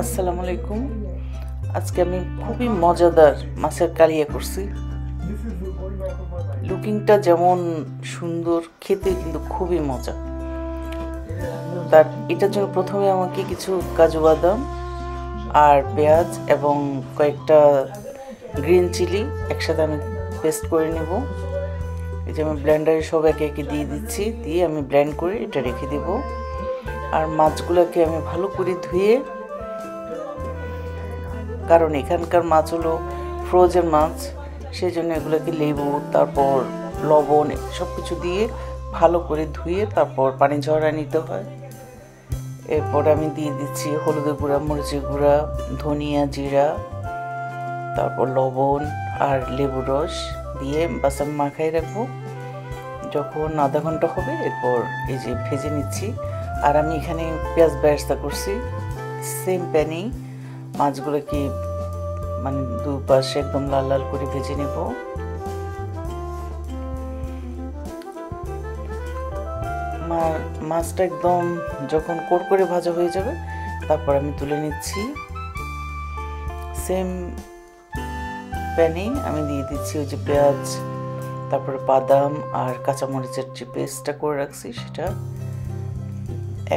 আসসালামু আলাইকুম। আজকে আমি খুবই মজাদার মাছের কালিয়া করছি। লুকিংটা যেমন সুন্দর, খেতে কিন্তু খুবই মজা। তার এটার জন্য প্রথমে আমাকে কিছু কাজু বাদাম আর পেঁয়াজ এবং কয়েকটা গ্রিন চিলি একসাথে আমি পেস্ট করে নেব। এই যে আমি ব্লেন্ডারে সব একে একে দিয়ে দিচ্ছি, দিয়ে আমি ব্লেন্ড করে এটা রেখে দেব। আর মাছগুলোকে আমি ভালো করে ধুয়ে, কারণ এখানকার মাছ হলো ফ্রোজেন মাছ, সেই জন্য এগুলোকে লেবু তারপর লবণ সব কিছু দিয়ে ভালো করে ধুয়ে তারপর পানি ঝরা নিতে হয়। এরপর আমি দিয়ে দিচ্ছি হলুদের গুঁড়া, মরিচের গুঁড়া, ধনিয়া, জিরা, তারপর লবণ আর লেবুর রস দিয়ে বাস আমি মাখাই রাখবো। যখন আধা ঘন্টা হবে এরপর এই যে ভেজে নিচ্ছি। আর আমি এখানে পেঁয়াজ বেরেস্তা করছি। সেম প্যানেই মাছগুলোকে মানে দুপাশে একদম লাল লাল করে ভেজে নেব। মাছটা একদম যখন কড়কড়ে ভাজা হয়ে যাবে তারপর আমি তুলে নিচ্ছি। সেম প্যানেই আমি দিয়ে দিচ্ছি ওই যে পেঁয়াজ, তারপরে বাদাম আর কাঁচামরিচের যে পেস্টটা করে রাখছি সেটা।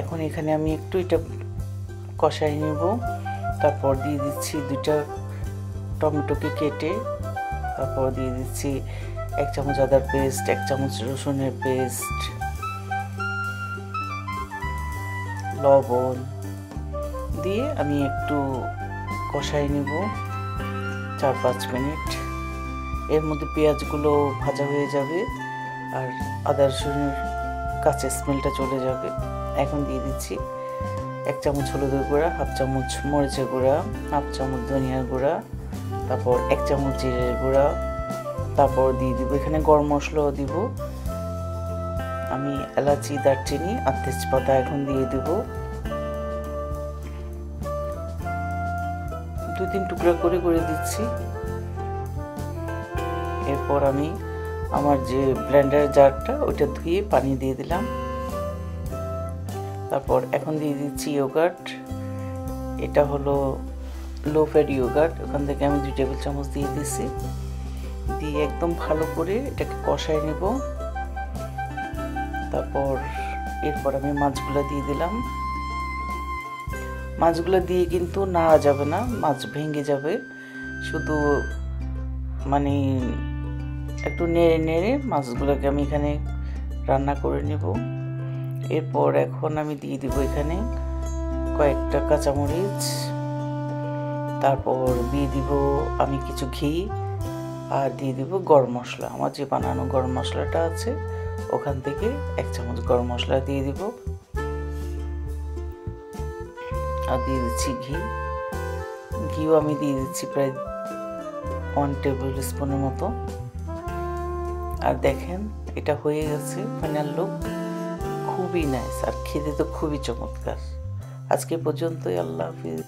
এখন এখানে আমি একটু এটা কষাই নেব। তারপর দিয়ে দিচ্ছি 2টা টমেটোকে কেটে, তারপর দিয়ে দিচ্ছি 1 চামচ আদার পেস্ট, 1 চামচ রসুনের পেস্ট, লবণ দিয়ে আমি একটু কষাই নেব 4-5 মিনিট। এর মধ্যে পেঁয়াজগুলো ভাজা হয়ে যাবে আর আদা রসুনের কাঁচা স্মেলটা চলে যাবে। এখন দিয়ে দিচ্ছি 1 চামচ হলুদের গুঁড়া, 1/2 চামচ মরিচের গুঁড়া, 1/2 চামচ ধনিয়ার গুঁড়া, তারপর 1 চামচ জিরের গুঁড়া, তারপর দিয়ে দিব এখানে গরম মশলাও দিব। আমি এলাচি, দারচিনি আর তেজপাতা এখন দিয়ে দেব। 2-3 টুকরা করে করে দিচ্ছি। এরপর আমি আমার যে ব্লেন্ডার জারটা ওইটা ধুয়ে পানি দিয়ে দিলাম। তারপর এখন দিয়ে দিচ্ছি ইয়োগার্ট। এটা হলো লো ফ্যাট ইয়োগার্ট, ওখান থেকে আমি 2 টেবিল চামচ দিয়ে দিচ্ছি। দিয়ে একদম ভালো করে এটাকে কষাই নেব। তারপর এরপর আমি মাছগুলো দিয়ে দিলাম। মাছগুলো দিয়ে কিন্তু নাড়া যাবে না, মাছ ভেঙে যাবে। শুধু মানে একটু নেড়ে নেড়ে মাছগুলোকে আমি এখানে রান্না করে নেব। এরপর এখন আমি দিয়ে দিব এখানে কয়েকটা কাঁচামরিচ, তারপর দিয়ে দিব আমি কিছু ঘি আর দিয়ে দিব গরম মশলা। আমার যে বানানো গরম মশলাটা আছে ওখান থেকে 1 চামচ গরম মশলা দিয়ে দিব। আর দিয়ে দিচ্ছি ঘিও আমি দিয়ে দিচ্ছি প্রায় 1 টেবিল স্পুনের মতো। আর দেখেন এটা হয়ে গেছে ফাইনাল লুক, খুবই নাইস আর খেতে তো খুবই চমৎকার। আজকে পর্যন্তই, আল্লাহ হাফিজ।